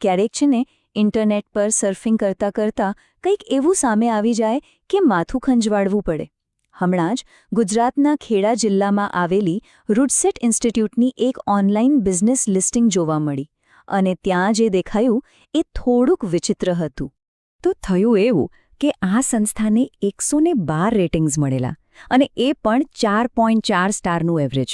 ક્યારેક છે ને ઇન્ટરનેટ પર સર્ફિંગ કરતાં કંઈક એવું સામે આવી જાય કે માથું ખંજવાળવું પડે. હમણાં જ ગુજરાતના ખેડા જિલ્લામાં આવેલી રૂટસેટ ઇન્સ્ટિટ્યૂટની એક ઓનલાઇન બિઝનેસ લિસ્ટિંગ જોવા મળી અને ત્યાં જે દેખાયું એ થોડુંક વિચિત્ર હતું. તો થયું એવું કે આ સંસ્થાને 112 રેટિંગ્સ મળેલા અને એ પણ 4.4 સ્ટારનું એવરેજ.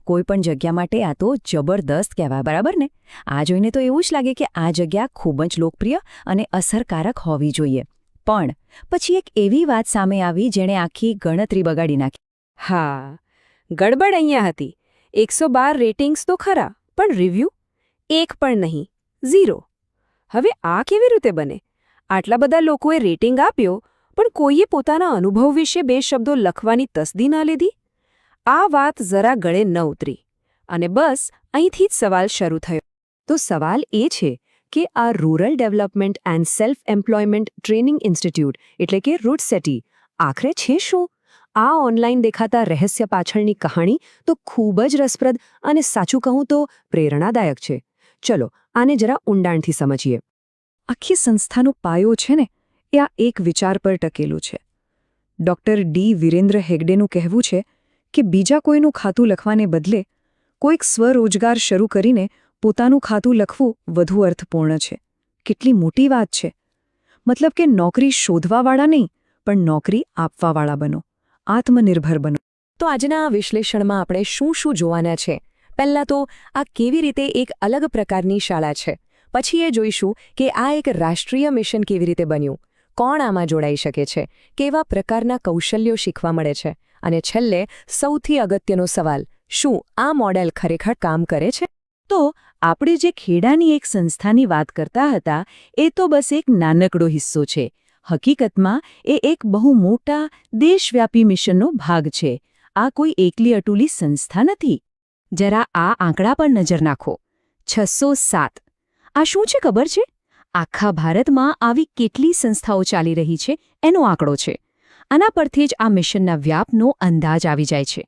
કોઈપણ જગ્યા માટે આ તો જબરદસ્ત કહેવાય, બરાબર ને? આ જોઈને તો એવું જ લાગે કે આ જગ્યા ખૂબ જ લોકપ્રિય અને અસરકારક હોવી જોઈએ. પણ પછી એક એવી વાત સામે આવી જેણે આખી ગણતરી બગાડી નાખી. હા, ગડબડ અહીંયા હતી. 112 રેટિંગ્સ તો ખરા, પણ રિવ્યૂ? એક પણ નહીં, 0. હવે આ કેવી રીતે બને? આટલા બધા લોકોએ રેટિંગ આપ્યો, પણ કોઈએ પોતાના અનુભવ વિશે 2 શબ્દો લખવાની તસદી ન લીધી? આ વાત જરા ગળે ન ઉતરી અને બસ અહીંથી જ સવાલ શરૂ થયો. તો સવાલ એ છે કે આ rural development and self employment training institute એટલે કે રૂટસેટી આખરે છે શું? આ ઓનલાઈન દેખાતા રહસ્ય પાછળની કહાણી તો ખૂબ જ રસપ્રદ અને સાચું કહું તો પ્રેરણાદાયક છે. ચલો આને જરા ઊંડાણથી સમજીએ. આખી સંસ્થાનો પાયો છે ને એ આ એક વિચાર પર ટકેલું છે. ડૉક્ટર ડી વિરેન્દ્ર હેગ્ડેનું કહેવું છે કે બીજા કોઈનું ખાતું લખવાને બદલે કોઈક સ્વરોજગાર શરૂ કરીને પોતાનું ખાતું લખવું વધુ અર્થપૂર્ણ છે. કેટલી મોટી વાત છે! મતલબ કે નોકરી શોધવાવાળા નહીં, પણ નોકરી આપવાવાળા બનો, આત્મનિર્ભર બનો. તો આજના આ વિશ્લેષણમાં આપણે શું જોવાના છે? પહેલાં તો આ કેવી રીતે એક અલગ પ્રકારની શાળા છે. પછી એ જોઈશું કે આ એક રાષ્ટ્રીય મિશન કેવી રીતે બન્યું, કોણ આમાં જોડાઈ શકે છે, કેવા પ્રકારના કૌશલ્યો શીખવા મળે છે, અને છેલ્લે સૌથી અગત્યનો સવાલ, શું આ મોડેલ ખરેખર કામ કરે છે? તો આપણે જે ખેડાની એક સંસ્થાની વાત કરતા હતા એ તો બસ એક નાનકડો હિસ્સો છે. હકીકતમાં એ એક બહુ મોટા દેશવ્યાપી મિશનનો ભાગ છે. આ કોઈ એકલી અટુલી સંસ્થા નથી. જરા આ આંકડા પર નજર નાખો. 607. આ શું છે ખબર છે? આખા ભારતમાં આવી કેટલી સંસ્થાઓ ચાલી રહી છે એનો આંકડો છે. આના પરથી જ આ મિશનના વ્યાપનો અંદાજ આવી જાય છે.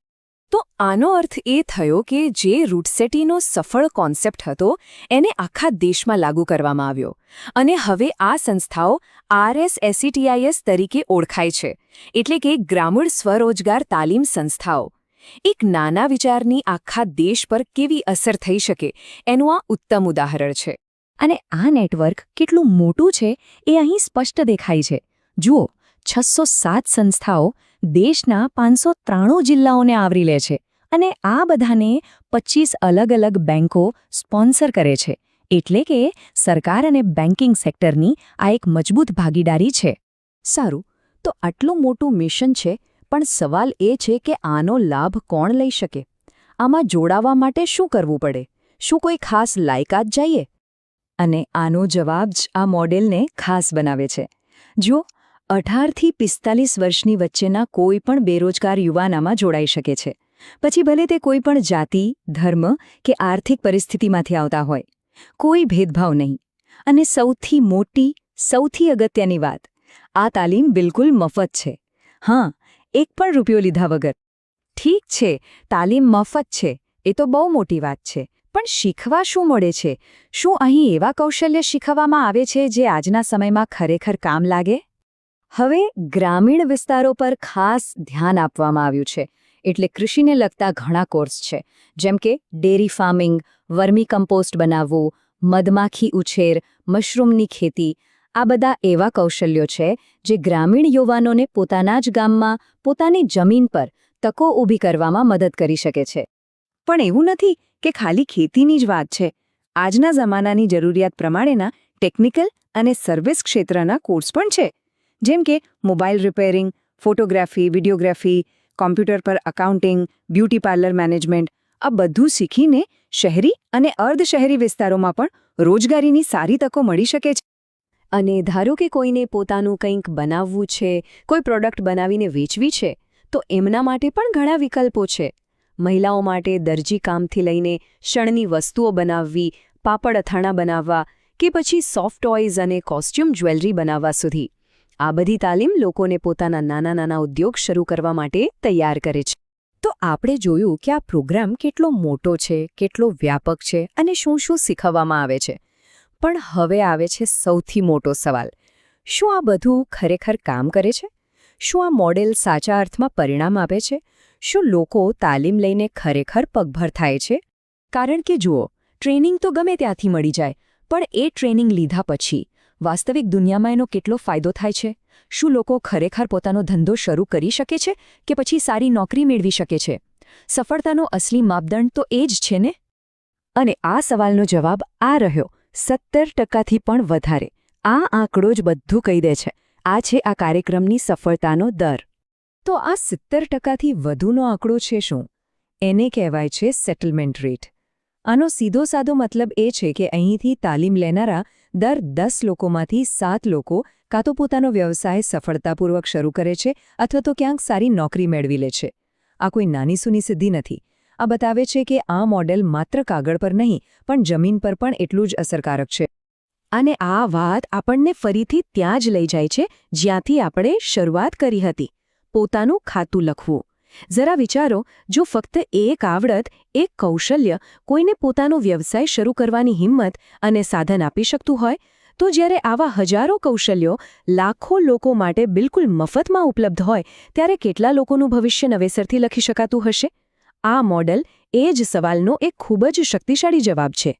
તો આનો અર્થ એ થયો કે જે રૂટસેટીનો સફળ કોન્સેપ્ટ હતો એને આખા દેશમાં લાગુ કરવામાં આવ્યો અને હવે આ સંસ્થાઓ RSSETIS તરીકે ઓળખાય છે, એટલે કે ગ્રામીણ સ્વરોજગાર તાલીમ સંસ્થાઓ. એક નાના વિચારની આખા દેશ પર કેવી અસર થઈ શકે એનું આ ઉત્તમ ઉદાહરણ છે. અને આ નેટવર્ક કેટલું મોટું છે એ અહીં સ્પષ્ટ દેખાય છે. જુઓ, 607 સંસ્થાઓ દેશના 593 જિલ્લાઓને આવરી લે છે અને આ બધાને 25 અલગ-અલગ બેન્કો સ્પોન્સર કરે છે. એટલે કે સરકાર અને બેન્કિંગ સેક્ટરની આ એક મજબૂત ભાગીદારી છે. સારું, તો આટલું મોટું મિશન છે, પણ સવાલ એ છે કે આનો લાભ કોણ લઈ શકે? આમાં જોડાવા માટે શું કરવું પડે? શું કોઈ ખાસ લાયકાત જોઈએ? અને આનો જવાબ જ આ મોડેલને ખાસ બનાવે છે. જુઓ, 18 થી 45 વર્ષની વચ્ચેના કોઈ પણ બેરોજગાર યુવાન આમાં જોડાઈ શકે છે. પછી ભલે તે કોઈ પણ જાતિ, ધર્મ કે આર્થિક પરિસ્થિતિમાંથી આવતા હોય. કોઈ ભેદભાવ નહીં. અને સૌથી મોટી, સૌથી અગત્યની વાત, આ તાલીમ બિલકુલ મફત છે. હા, એક પણ રૂપિયો લીધા વગર. ઠીક છે, તાલીમ મફત છે, એ તો બહુ મોટી વાત છે. પણ શીખવા શું મળે છે? શું અહીં એવા કૌશલ્ય શીખવવામાં આવે છે જે આજના સમયમાં ખરેખર કામ લાગે? હવે ગ્રામીણ વિસ્તારો પર ખાસ ધ્યાન આપવામાં આવ્યું છે. એટલે કૃષિને લગતા ઘણા કોર્સ છે, જેમ કે ડેરી ફાર્મિંગ, વર્મી કમ્પોસ્ટ બનાવવું, મધમાખી ઉછેર, મશરૂમની ખેતી. આ બધા એવા કૌશલ્યો છે જે ગ્રામીણ યુવાનોને પોતાના જ ગામમાં, પોતાની જમીન પર તકો ઊભી કરવામાં મદદ કરી શકે છે. પણ એવું નથી કે ખાલી ખેતીની જ વાત છે. આજના જમાનાની જરૂરિયાત પ્રમાણેના ટેકનિકલ અને સર્વિસ ક્ષેત્રના કોર્સ પણ છે. જેમ કે mobile repairing, photography, videography, computer પર અકાઉન્ટિંગ, બ્યુટી પાર્લર મેનેજમેન્ટ. આ બધું શીખીને શહેરી અને અર્ધશહેરી વિસ્તારોમાં પણ રોજગારીની સારી તકો મળી શકે છે. અને ધારો કે કોઈને પોતાનું કંઈક બનાવવું છે, કોઈ પ્રોડક્ટ બનાવીને વેચવી છે, તો એમના માટે પણ ઘણા વિકલ્પો છે. મહિલાઓ માટે દરજી કામથી લઈને શણની વસ્તુઓ બનાવવી, પાપડ અથાણા બનાવવા કે પછી સોફ્ટ ટોયઝ અને કોસ્ચ્યુમ જ્વેલરી બનાવવા સુધી. આ બધી તાલીમ લોકોને પોતાના નાના ઉદ્યોગ શરૂ કરવા માટે તૈયાર કરે છે. તો આપણે જોયું કે આ પ્રોગ્રામ કેટલો મોટો છે, કેટલો વ્યાપક છે અને શું શીખવવામાં આવે છે. પણ હવે આવે છે સૌથી મોટો સવાલ. શું આ બધું ખરેખર કામ કરે છે? શું આ મોડેલ સાચા અર્થમાં પરિણામ આપે છે? શું લોકો તાલીમ લઈને ખરેખર પગભર થાય છે? કારણ કે જુઓ, ટ્રેનિંગ તો ગમે ત્યાંથી મળી જાય, પણ એ ટ્રેનિંગ લીધા પછી વાસ્તવિક દુનિયામાં એનો કેટલો ફાયદો થાય છે? શું લોકો ખરેખર પોતાનો ધંધો શરૂ કરી શકે છે કે પછી સારી નોકરી મેળવી શકે છે? સફળતાનો અસલી માપદંડ તો એ જ છે ને? અને આ સવાલનો જવાબ આ રહ્યો, 70%થી પણ વધારે. આ આંકડો જ બધું કહી દે છે. આ છે આ કાર્યક્રમની સફળતાનો દર. તો આ 70%થી વધુનો આંકડો છે શું? એને કહેવાય છે સેટલમેન્ટ રેટ. આનો સીધો સાદો મતલબ એ છે કે અહીંથી તાલીમ લેનારા દર 10 લોકોમાંથી 7 લોકો કાં તો પોતાનો વ્યવસાય સફળતાપૂર્વક શરૂ કરે છે અથવા તો ક્યાંક સારી નોકરી મેળવી લે છે. આ કોઈ નાની સૂની સિદ્ધિ નથી. આ બતાવે છે કે આ મોડેલ માત્ર કાગળ પર નહીં પણ જમીન પર પણ એટલું જ અસરકારક છે. અને આ વાત આપણને ફરીથી ત્યાં જ લઈ જાય છે જ્યાંથી આપણે શરૂઆત કરી હતી, પોતાનું ખાતું લખવું. જરા વિચારો, જો ફક્ત એક આવડત, એક કૌશલ્ય કોઈને પોતાનો વ્યવસાય શરૂ કરવાની હિંમત અને સાધન આપી શકતું હોય, તો જ્યારે આવા હજારો કૌશલ્યો લાખો લોકો માટે બિલકુલ મફતમાં ઉપલબ્ધ હોય, ત્યારે કેટલા લોકોનું ભવિષ્ય નવેસરથી લખી શકાતું હશે? આ મોડેલ એ જ સવાલનો એક ખૂબ જ શક્તિશાળી જવાબ છે.